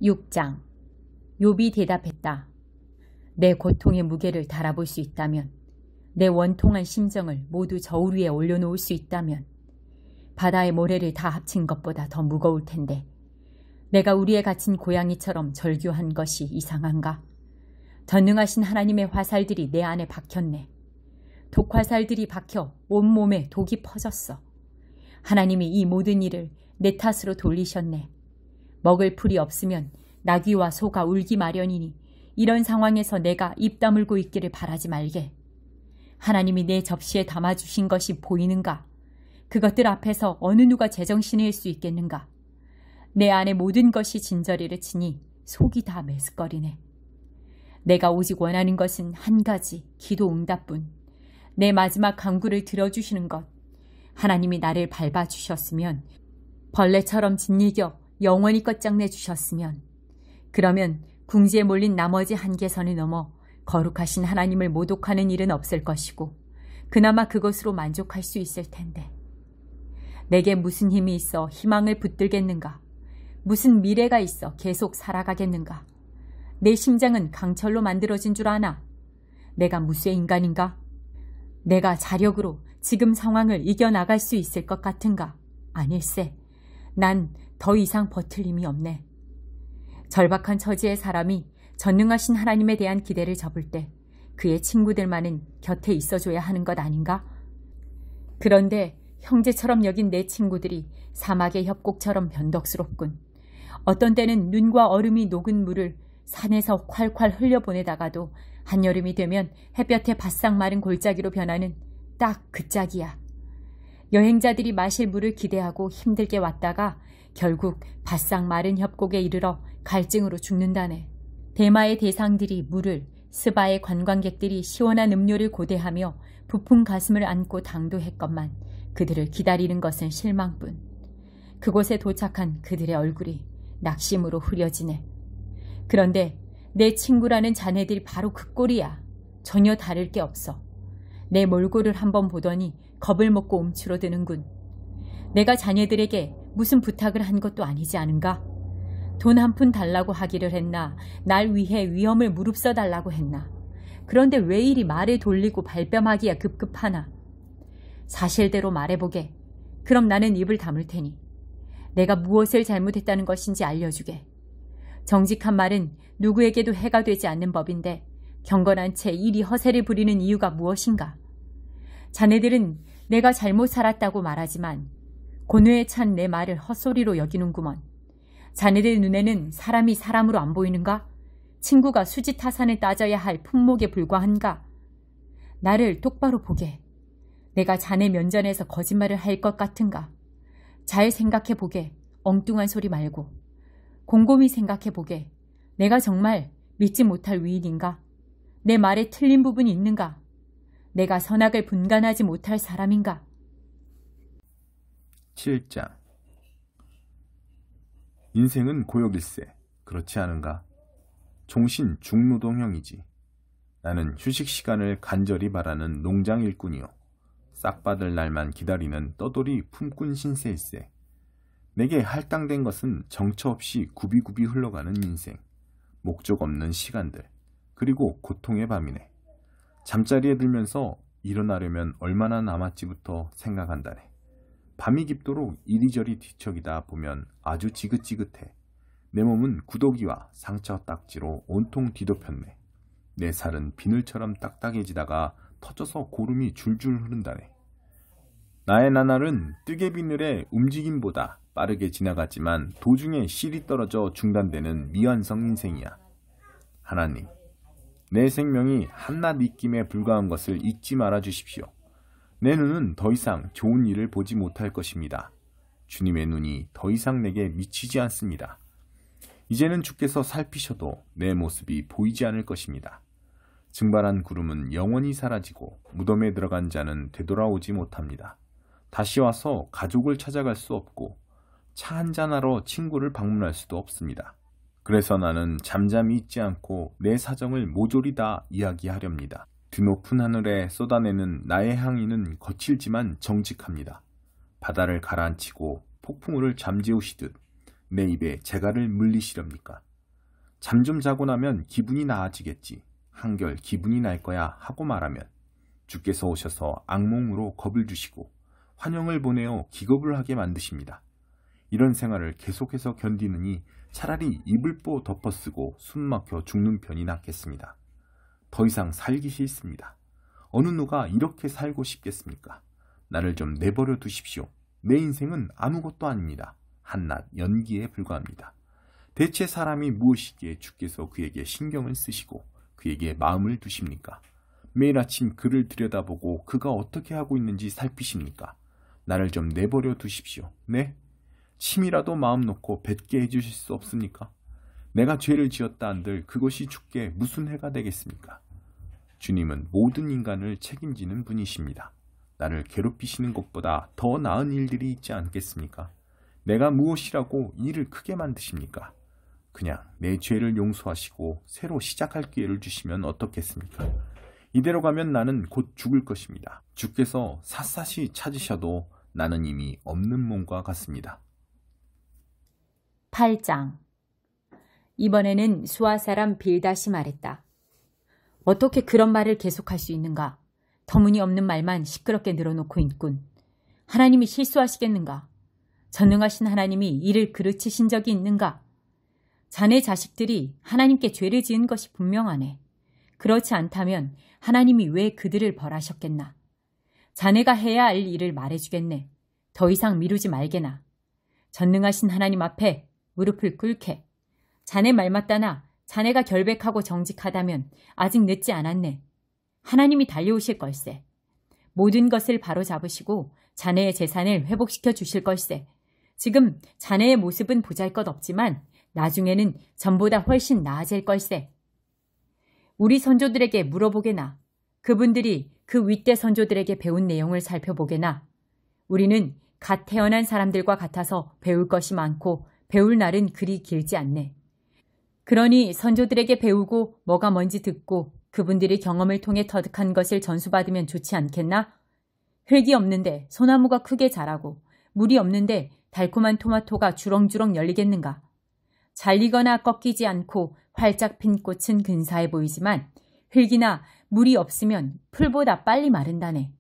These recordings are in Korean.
6장. 욥이 대답했다. 내 고통의 무게를 달아볼 수 있다면, 내 원통한 심정을 모두 저울 위에 올려놓을 수 있다면 바다의 모래를 다 합친 것보다 더 무거울 텐데 내가 우리에 갇힌 고양이처럼 절규한 것이 이상한가? 전능하신 하나님의 화살들이 내 안에 박혔네. 독화살들이 박혀 온몸에 독이 퍼졌어. 하나님이 이 모든 일을 내 탓으로 돌리셨네. 먹을 풀이 없으면 나귀와 소가 울기 마련이니 이런 상황에서 내가 입 다물고 있기를 바라지 말게. 하나님이 내 접시에 담아주신 것이 보이는가? 그것들 앞에서 어느 누가 제정신일 수 있겠는가? 내 안에 모든 것이 진저리를 치니 속이 다 메스꺼리네. 내가 오직 원하는 것은 한 가지, 기도 응답뿐. 내 마지막 간구를 들어주시는 것. 하나님이 나를 밟아주셨으면, 벌레처럼 짓이겨 영원히 끝장내 주셨으면, 그러면 궁지에 몰린 나머지 한계선을 넘어 거룩하신 하나님을 모독하는 일은 없을 것이고 그나마 그것으로 만족할 수 있을 텐데. 내게 무슨 힘이 있어 희망을 붙들겠는가? 무슨 미래가 있어 계속 살아가겠는가? 내 심장은 강철로 만들어진 줄 아나? 내가 무쇠 인간인가? 내가 자력으로 지금 상황을 이겨나갈 수 있을 것 같은가? 아닐세. 난 더 이상 버틸 힘이 없네. 절박한 처지의 사람이 전능하신 하나님에 대한 기대를 접을 때 그의 친구들만은 곁에 있어줘야 하는 것 아닌가? 그런데 형제처럼 여긴 내 친구들이 사막의 협곡처럼 변덕스럽군. 어떤 때는 눈과 얼음이 녹은 물을 산에서 콸콸 흘려보내다가도 한여름이 되면 햇볕에 바싹 마른 골짜기로 변하는 딱 그 짝이야. 여행자들이 마실 물을 기대하고 힘들게 왔다가 결국 바싹 마른 협곡에 이르러 갈증으로 죽는다네. 대마의 대상들이 물을, 스바의 관광객들이 시원한 음료를 고대하며 부푼 가슴을 안고 당도했건만 그들을 기다리는 것은 실망뿐. 그곳에 도착한 그들의 얼굴이 낙심으로 흐려지네. 그런데 내 친구라는 자네들이 바로 그 꼴이야. 전혀 다를 게 없어. 내 몰골을 한번 보더니 겁을 먹고 움츠러드는군. 내가 자네들에게 무슨 부탁을 한 것도 아니지 않은가? 돈 한 푼 달라고 하기를 했나? 날 위해 위험을 무릅써 달라고 했나? 그런데 왜 이리 말을 돌리고 발뺌하기야 급급하나? 사실대로 말해보게. 그럼 나는 입을 다물 테니. 내가 무엇을 잘못했다는 것인지 알려주게. 정직한 말은 누구에게도 해가 되지 않는 법인데 경건한 채 이리 허세를 부리는 이유가 무엇인가? 자네들은 내가 잘못 살았다고 말하지만 고뇌에 찬 내 말을 헛소리로 여기는구먼. 자네들 눈에는 사람이 사람으로 안 보이는가? 친구가 수지타산을 따져야 할 품목에 불과한가? 나를 똑바로 보게. 내가 자네 면전에서 거짓말을 할 것 같은가? 잘 생각해보게. 엉뚱한 소리 말고. 곰곰이 생각해보게. 내가 정말 믿지 못할 위인인가? 내 말에 틀린 부분이 있는가? 내가 선악을 분간하지 못할 사람인가? 7장. 인생은 고역일세. 그렇지 않은가? 종신 중노동형이지. 나는 휴식 시간을 간절히 바라는 농장 일꾼이요. 싹 받을 날만 기다리는 떠돌이 품꾼 신세일세. 내게 할당된 것은 정처 없이 굽이굽이 흘러가는 인생, 목적 없는 시간들, 그리고 고통의 밤이네. 잠자리에 들면서 일어나려면 얼마나 남았지부터 생각한다네. 밤이 깊도록 이리저리 뒤척이다 보면 아주 지긋지긋해. 내 몸은 구더기와 상처 딱지로 온통 뒤덮였네. 내 살은 비늘처럼 딱딱해지다가 터져서 고름이 줄줄 흐른다네. 나의 나날은 뜨개 비늘의 움직임보다 빠르게 지나갔지만 도중에 실이 떨어져 중단되는 미완성 인생이야. 하나님, 내 생명이 한낱 입김에 불과한 것을 잊지 말아 주십시오. 내 눈은 더 이상 좋은 일을 보지 못할 것입니다. 주님의 눈이 더 이상 내게 미치지 않습니다. 이제는 주께서 살피셔도 내 모습이 보이지 않을 것입니다. 증발한 구름은 영원히 사라지고 무덤에 들어간 자는 되돌아오지 못합니다. 다시 와서 가족을 찾아갈 수 없고 차 한잔하러 친구를 방문할 수도 없습니다. 그래서 나는 잠잠히 있지 않고 내 사정을 모조리 다 이야기하렵니다. 드높은 하늘에 쏟아내는 나의 항의는 거칠지만 정직합니다. 바다를 가라앉히고 폭풍우를 잠재우시듯 내 입에 재갈을 물리시렵니까? 잠 좀 자고 나면 기분이 나아지겠지. 한결 기분이 날 거야 하고 말하면 주께서 오셔서 악몽으로 겁을 주시고 환영을 보내어 기겁을 하게 만드십니다. 이런 생활을 계속해서 견디느니 차라리 이불보 덮어쓰고 숨막혀 죽는 편이 낫겠습니다. 더 이상 살기 싫습니다. 어느 누가 이렇게 살고 싶겠습니까? 나를 좀 내버려 두십시오. 내 인생은 아무것도 아닙니다. 한낱 연기에 불과합니다. 대체 사람이 무엇이기에 주께서 그에게 신경을 쓰시고 그에게 마음을 두십니까? 매일 아침 그를 들여다보고 그가 어떻게 하고 있는지 살피십니까? 나를 좀 내버려 두십시오. 네? 침이라도 마음 놓고 뱉게 해주실 수 없습니까? 내가 죄를 지었다 한들 그것이 주께 무슨 해가 되겠습니까? 주님은 모든 인간을 책임지는 분이십니다. 나를 괴롭히시는 것보다 더 나은 일들이 있지 않겠습니까? 내가 무엇이라고 일을 크게 만드십니까? 그냥 내 죄를 용서하시고 새로 시작할 기회를 주시면 어떻겠습니까? 이대로 가면 나는 곧 죽을 것입니다. 주께서 샅샅이 찾으셔도 나는 이미 없는 몸과 같습니다. 8장. 이번에는 수아 사람 빌닷이 말했다. 어떻게 그런 말을 계속할 수 있는가? 터무니없는 말만 시끄럽게 늘어놓고 있군. 하나님이 실수하시겠는가? 전능하신 하나님이 이를 그르치신 적이 있는가? 자네 자식들이 하나님께 죄를 지은 것이 분명하네. 그렇지 않다면 하나님이 왜 그들을 벌하셨겠나? 자네가 해야 할 일을 말해주겠네. 더 이상 미루지 말게나. 전능하신 하나님 앞에 무릎을 꿇게. 자네 말 맞다나 자네가 결백하고 정직하다면 아직 늦지 않았네. 하나님이 달려오실 걸세. 모든 것을 바로잡으시고 자네의 재산을 회복시켜 주실 걸세. 지금 자네의 모습은 보잘것없지만 나중에는 전보다 훨씬 나아질 걸세. 우리 선조들에게 물어보게나. 그분들이 그 윗대 선조들에게 배운 내용을 살펴보게나. 우리는 갓 태어난 사람들과 같아서 배울 것이 많고 배울 날은 그리 길지 않네. 그러니 선조들에게 배우고 뭐가 뭔지 듣고 그분들이 경험을 통해 터득한 것을 전수받으면 좋지 않겠나? 흙이 없는데 소나무가 크게 자라고 물이 없는데 달콤한 토마토가 주렁주렁 열리겠는가? 잘리거나 꺾이지 않고 활짝 핀 꽃은 근사해 보이지만 흙이나 물이 없으면 풀보다 빨리 마른다네.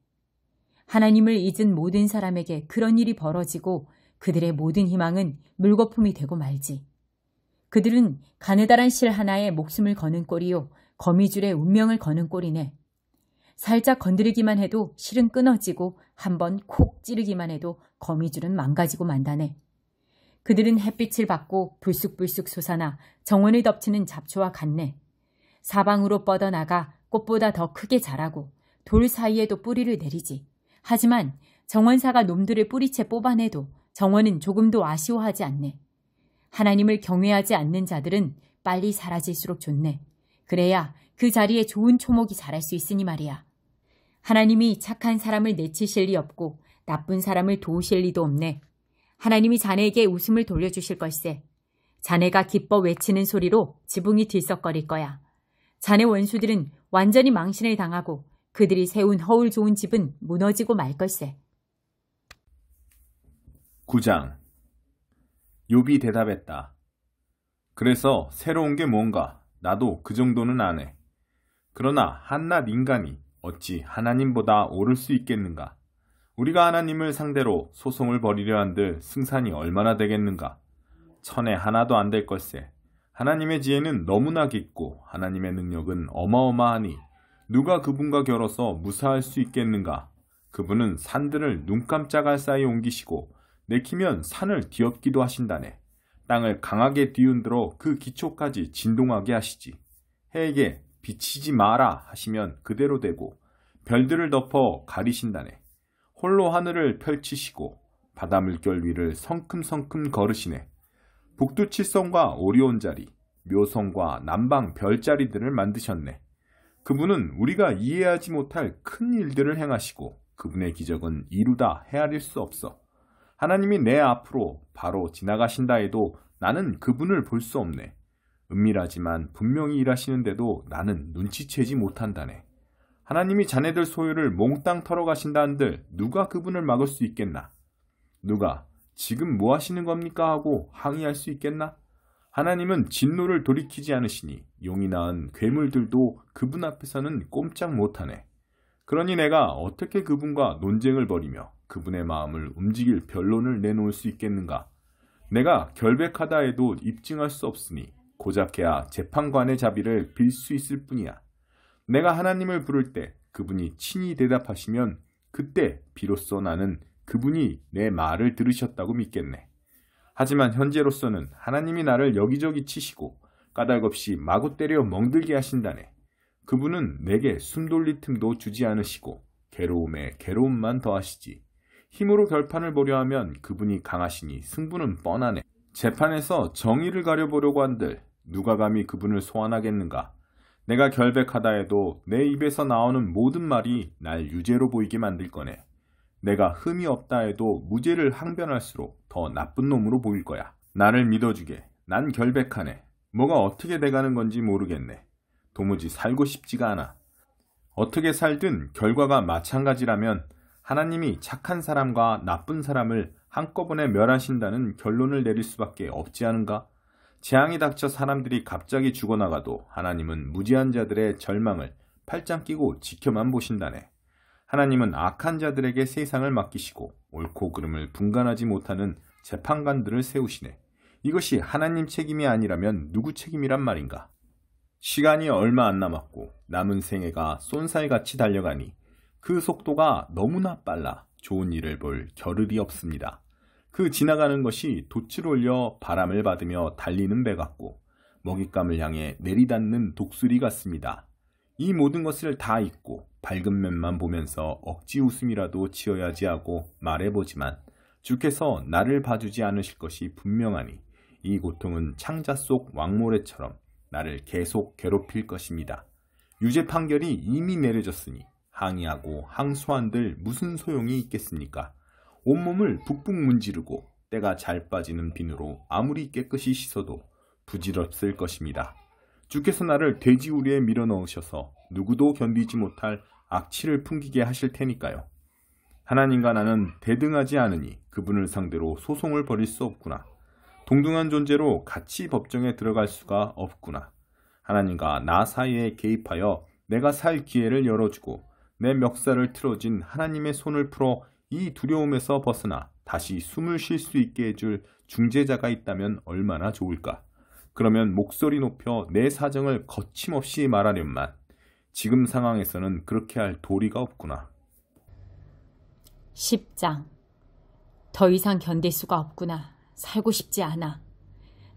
하나님을 잊은 모든 사람에게 그런 일이 벌어지고 그들의 모든 희망은 물거품이 되고 말지. 그들은 가느다란 실 하나에 목숨을 거는 꼴이요 거미줄에 운명을 거는 꼴이네. 살짝 건드리기만 해도 실은 끊어지고 한번 콕 찌르기만 해도 거미줄은 망가지고 만다네. 그들은 햇빛을 받고 불쑥불쑥 솟아나 정원을 덮치는 잡초와 같네. 사방으로 뻗어나가 꽃보다 더 크게 자라고 돌 사이에도 뿌리를 내리지. 하지만 정원사가 놈들을 뿌리채 뽑아내도 정원은 조금도 아쉬워하지 않네. 하나님을 경외하지 않는 자들은 빨리 사라질수록 좋네. 그래야 그 자리에 좋은 초목이 자랄 수 있으니 말이야. 하나님이 착한 사람을 내치실 리 없고 나쁜 사람을 도우실 리도 없네. 하나님이 자네에게 웃음을 돌려주실 걸세. 자네가 기뻐 외치는 소리로 지붕이 들썩거릴 거야. 자네 원수들은 완전히 망신을 당하고 그들이 세운 허울 좋은 집은 무너지고 말 걸세. 9장. 욥이 대답했다. 그래서 새로운 게 뭔가 나도 그 정도는 안 해. 그러나 한낱 인간이 어찌 하나님보다 오를 수 있겠는가? 우리가 하나님을 상대로 소송을 벌이려 한들 승산이 얼마나 되겠는가? 천에 하나도 안 될 걸세. 하나님의 지혜는 너무나 깊고 하나님의 능력은 어마어마하니 누가 그분과 겨뤄서 무사할 수 있겠는가? 그분은 산들을 눈 깜짝할 사이 옮기시고 내키면 산을 뒤엎기도 하신다네. 땅을 강하게 뒤흔들어 그 기초까지 진동하게 하시지. 해에게 비치지 마라 하시면 그대로 되고 별들을 덮어 가리신다네. 홀로 하늘을 펼치시고 바다 물결 위를 성큼성큼 걸으시네. 북두칠성과 오리온자리, 묘성과 남방 별자리들을 만드셨네. 그분은 우리가 이해하지 못할 큰 일들을 행하시고 그분의 기적은 이루다 헤아릴 수 없어. 하나님이 내 앞으로 바로 지나가신다 해도 나는 그분을 볼 수 없네. 은밀하지만 분명히 일하시는데도 나는 눈치채지 못한다네. 하나님이 자네들 소유를 몽땅 털어가신다 한들 누가 그분을 막을 수 있겠나? 누가 지금 뭐 하시는 겁니까 하고 항의할 수 있겠나? 하나님은 진노를 돌이키지 않으시니 용이 낳은 괴물들도 그분 앞에서는 꼼짝 못하네. 그러니 내가 어떻게 그분과 논쟁을 벌이며 그분의 마음을 움직일 변론을 내놓을 수 있겠는가? 내가 결백하다 해도 입증할 수 없으니 고작해야 재판관의 자비를 빌 수 있을 뿐이야. 내가 하나님을 부를 때 그분이 친히 대답하시면 그때 비로소 나는 그분이 내 말을 들으셨다고 믿겠네. 하지만 현재로서는 하나님이 나를 여기저기 치시고 까닭없이 마구 때려 멍들게 하신다네. 그분은 내게 숨 돌릴 틈도 주지 않으시고 괴로움에 괴로움만 더하시지. 힘으로 결판을 보려 하면 그분이 강하시니 승부는 뻔하네. 재판에서 정의를 가려보려고 한들 누가 감히 그분을 소환하겠는가. 내가 결백하다 해도 내 입에서 나오는 모든 말이 날 유죄로 보이게 만들 거네. 내가 흠이 없다 해도 무죄를 항변할수록 더 나쁜 놈으로 보일 거야. 나를 믿어주게. 난 결백하네. 뭐가 어떻게 돼가는 건지 모르겠네. 도무지 살고 싶지가 않아. 어떻게 살든 결과가 마찬가지라면 하나님이 착한 사람과 나쁜 사람을 한꺼번에 멸하신다는 결론을 내릴 수밖에 없지 않은가? 재앙이 닥쳐 사람들이 갑자기 죽어나가도 하나님은 무지한 자들의 절망을 팔짱 끼고 지켜만 보신다네. 하나님은 악한 자들에게 세상을 맡기시고 옳고 그름을 분간하지 못하는 재판관들을 세우시네. 이것이 하나님 책임이 아니라면 누구 책임이란 말인가? 시간이 얼마 안 남았고 남은 생애가 쏜살같이 달려가니 그 속도가 너무나 빨라 좋은 일을 볼 겨를이 없습니다. 그 지나가는 것이 돛을 올려 바람을 받으며 달리는 배 같고 먹잇감을 향해 내리닫는 독수리 같습니다. 이 모든 것을 다 잊고 밝은 면만 보면서 억지 웃음이라도 지어야지 하고 말해보지만 주께서 나를 봐주지 않으실 것이 분명하니 이 고통은 창자 속 왕모래처럼 나를 계속 괴롭힐 것입니다. 유죄 판결이 이미 내려졌으니 항의하고 항소한들 무슨 소용이 있겠습니까? 온몸을 북북 문지르고 때가 잘 빠지는 비누로 아무리 깨끗이 씻어도 부질없을 것입니다. 주께서 나를 돼지우리에 밀어넣으셔서 누구도 견디지 못할 악취를 풍기게 하실 테니까요. 하나님과 나는 대등하지 않으니 그분을 상대로 소송을 벌일 수 없구나. 동등한 존재로 같이 법정에 들어갈 수가 없구나. 하나님과 나 사이에 개입하여 내가 살 기회를 열어주고 내 멱살을 틀어진 하나님의 손을 풀어 이 두려움에서 벗어나 다시 숨을 쉴 수 있게 해줄 중재자가 있다면 얼마나 좋을까. 그러면 목소리 높여 내 사정을 거침없이 말하련만 지금 상황에서는 그렇게 할 도리가 없구나. 10장. 더 이상 견딜 수가 없구나. 살고 싶지 않아.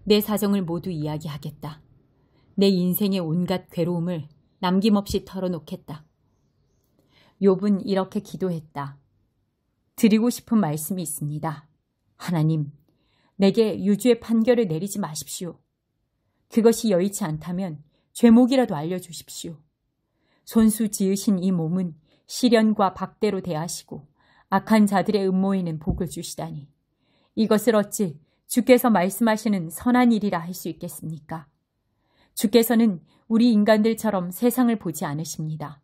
내 사정을 모두 이야기하겠다. 내 인생의 온갖 괴로움을 남김없이 털어놓겠다. 욥은 이렇게 기도했다. 드리고 싶은 말씀이 있습니다. 하나님, 내게 유죄의 판결을 내리지 마십시오. 그것이 여의치 않다면 죄목이라도 알려주십시오. 손수 지으신 이 몸은 시련과 박대로 대하시고 악한 자들의 음모에는 복을 주시다니 이것을 어찌 주께서 말씀하시는 선한 일이라 할 수 있겠습니까? 주께서는 우리 인간들처럼 세상을 보지 않으십니다.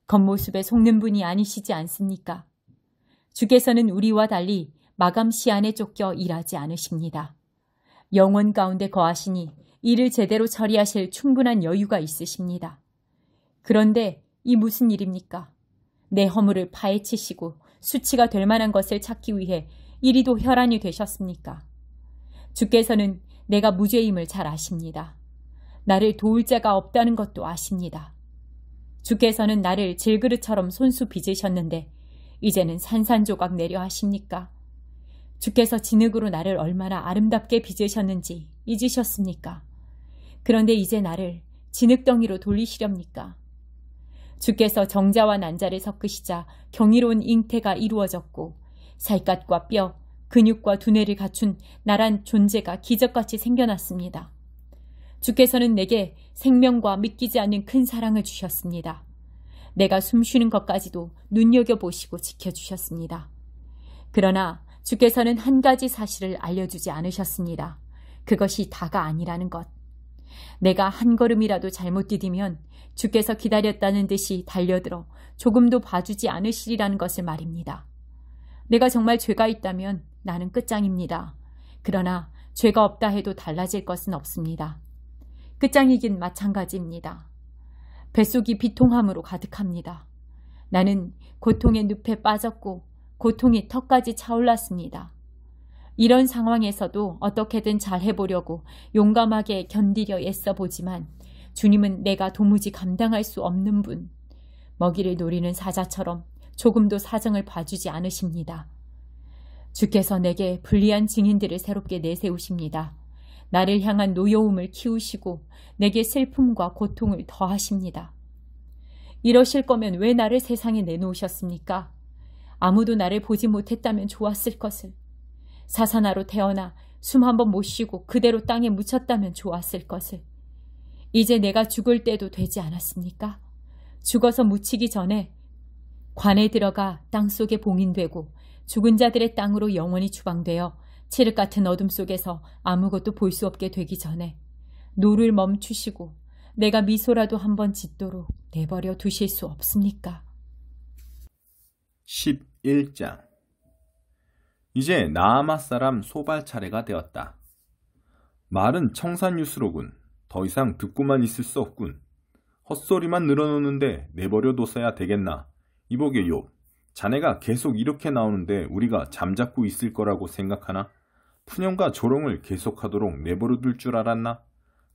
겉모습에 속는 분이 아니시지 않습니까? 주께서는 우리와 달리 마감 시한에 쫓겨 일하지 않으십니다. 영원 가운데 거하시니 일을 제대로 처리하실 충분한 여유가 있으십니다. 그런데 이 무슨 일입니까? 내 허물을 파헤치시고 수치가 될 만한 것을 찾기 위해 이리도 혈안이 되셨습니까? 주께서는 내가 무죄임을 잘 아십니다. 나를 도울 자가 없다는 것도 아십니다. 주께서는 나를 질그릇처럼 손수 빚으셨는데 이제는 산산조각 내려 하십니까? 주께서 진흙으로 나를 얼마나 아름답게 빚으셨는지 잊으셨습니까? 그런데 이제 나를 진흙덩이로 돌리시렵니까? 주께서 정자와 난자를 섞으시자 경이로운 잉태가 이루어졌고 살갗과 뼈, 근육과 두뇌를 갖춘 나란 존재가 기적같이 생겨났습니다. 주께서는 내게 생명과 믿기지 않는 큰 사랑을 주셨습니다. 내가 숨쉬는 것까지도 눈여겨보시고 지켜주셨습니다. 그러나 주께서는 한 가지 사실을 알려주지 않으셨습니다. 그것이 다가 아니라는 것. 내가 한 걸음이라도 잘못 디디면 주께서 기다렸다는 듯이 달려들어 조금도 봐주지 않으시리라는 것을 말입니다. 내가 정말 죄가 있다면 나는 끝장입니다. 그러나 죄가 없다 해도 달라질 것은 없습니다. 끝장이긴 마찬가지입니다. 뱃속이 비통함으로 가득합니다. 나는 고통의 늪에 빠졌고 고통이 턱까지 차올랐습니다. 이런 상황에서도 어떻게든 잘 해보려고 용감하게 견디려 애써보지만 주님은 내가 도무지 감당할 수 없는 분, 먹이를 노리는 사자처럼 조금도 사정을 봐주지 않으십니다. 주께서 내게 불리한 증인들을 새롭게 내세우십니다. 나를 향한 노여움을 키우시고 내게 슬픔과 고통을 더하십니다. 이러실 거면 왜 나를 세상에 내놓으셨습니까? 아무도 나를 보지 못했다면 좋았을 것을. 사사나로 태어나 숨 한 번 못 쉬고 그대로 땅에 묻혔다면 좋았을 것을. 이제 내가 죽을 때도 되지 않았습니까? 죽어서 묻히기 전에 관에 들어가 땅속에 봉인되고 죽은 자들의 땅으로 영원히 추방되어 칠흑 같은 어둠 속에서 아무것도 볼 수 없게 되기 전에 노를 멈추시고 내가 미소라도 한번 짓도록 내버려 두실 수 없습니까? 11장. 이제 나아마 사람 소발 차례가 되었다. 말은 청산유수로군. 더 이상 듣고만 있을 수 없군. 헛소리만 늘어놓는데 내버려 뒀어야 되겠나. 이보게 욥, 자네가 계속 이렇게 나오는데 우리가 잠자고 있을 거라고 생각하나? 푸념과 조롱을 계속하도록 내버려 둘 줄 알았나?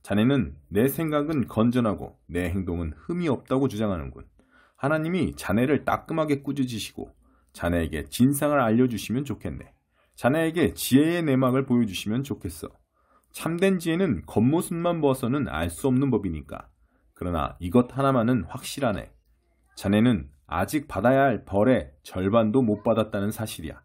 자네는 내 생각은 건전하고 내 행동은 흠이 없다고 주장하는군. 하나님이 자네를 따끔하게 꾸짖으시고 자네에게 진상을 알려주시면 좋겠네. 자네에게 지혜의 내막을 보여주시면 좋겠어. 참된 지혜는 겉모습만 보아서는 알 수 없는 법이니까. 그러나 이것 하나만은 확실하네. 자네는 아직 받아야 할 벌의 절반도 못 받았다는 사실이야.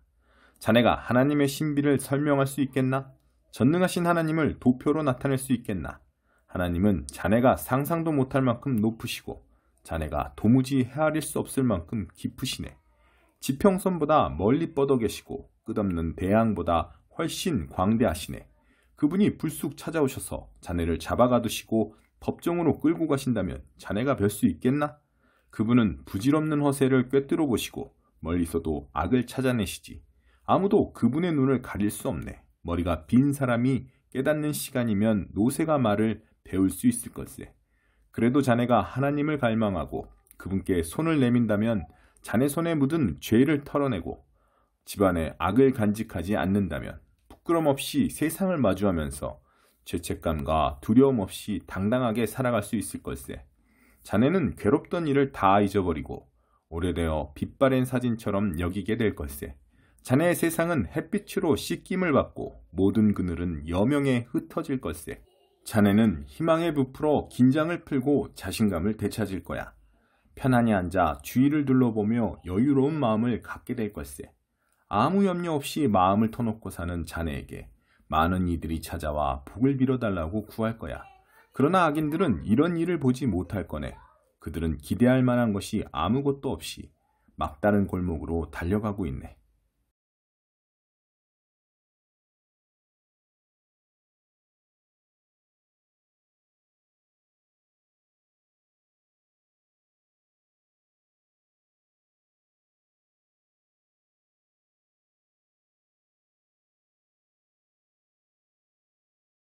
자네가 하나님의 신비를 설명할 수 있겠나? 전능하신 하나님을 도표로 나타낼 수 있겠나? 하나님은 자네가 상상도 못할 만큼 높으시고 자네가 도무지 헤아릴 수 없을 만큼 깊으시네. 지평선보다 멀리 뻗어 계시고 끝없는 대양보다 훨씬 광대하시네. 그분이 불쑥 찾아오셔서 자네를 잡아가두시고 법정으로 끌고 가신다면 자네가 별 수 있겠나? 그분은 부질없는 허세를 꿰뚫어 보시고 멀리서도 악을 찾아내시지. 아무도 그분의 눈을 가릴 수 없네. 머리가 빈 사람이 깨닫는 시간이면 노새가 말을 배울 수 있을 것세. 그래도 자네가 하나님을 갈망하고 그분께 손을 내민다면 자네 손에 묻은 죄를 털어내고 집안에 악을 간직하지 않는다면 부끄럼 없이 세상을 마주하면서 죄책감과 두려움 없이 당당하게 살아갈 수 있을 걸세. 자네는 괴롭던 일을 다 잊어버리고 오래되어 빛바랜 사진처럼 여기게 될 걸세. 자네의 세상은 햇빛으로 씻김을 받고 모든 그늘은 여명에 흩어질 걸세. 자네는 희망에 부풀어 긴장을 풀고 자신감을 되찾을 거야. 편안히 앉아 주위를 둘러보며 여유로운 마음을 갖게 될 걸세. 아무 염려 없이 마음을 터놓고 사는 자네에게 많은 이들이 찾아와 복을 빌어달라고 구할 거야. 그러나 악인들은 이런 일을 보지 못할 거네. 그들은 기대할 만한 것이 아무것도 없이 막다른 골목으로 달려가고 있네.